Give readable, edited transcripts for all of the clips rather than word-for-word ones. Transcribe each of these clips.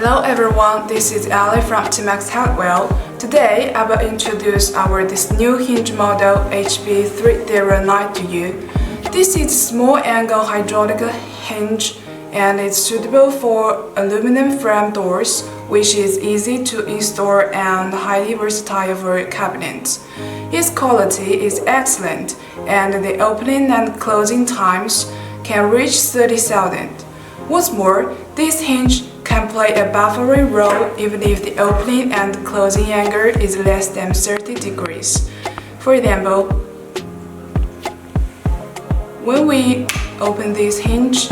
Hello everyone, this is Ali from Temax Hardware. Today I will introduce this new hinge model HB309 to you. This is small angle hydraulic hinge and it's suitable for aluminum frame doors, which is easy to install and highly versatile for cabinets. Its quality is excellent and the opening and closing times can reach 30 seconds. What's more, this hinge can play a buffering role even if the opening and closing angle is less than 30 degrees. For example, when we open this hinge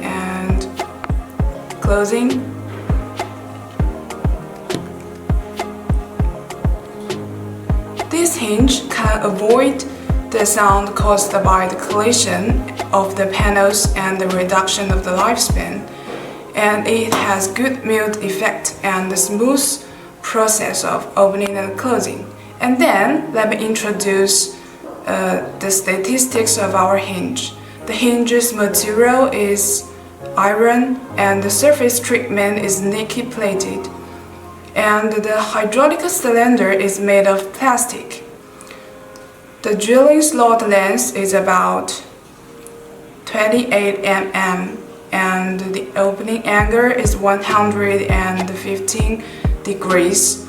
and closing, this hinge can avoid the sound caused by the collision of the panels and the reduction of the lifespan. And it has good mute effect and a smooth process of opening and closing. And then let me introduce the statistics of our hinge. The hinge's material is iron and the surface treatment is nickel plated. And the hydraulic cylinder is made of plastic. The drilling slot length is about 28 mm. And the opening angle is 115 degrees.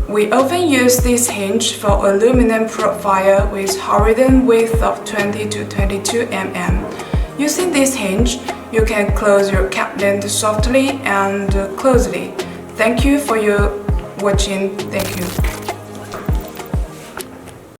We often use this hinge for aluminum profile with horizontal width of 20 to 22 mm. Using this hinge, you can close your cabinet softly and closely. Thank you for your watching. Thank you.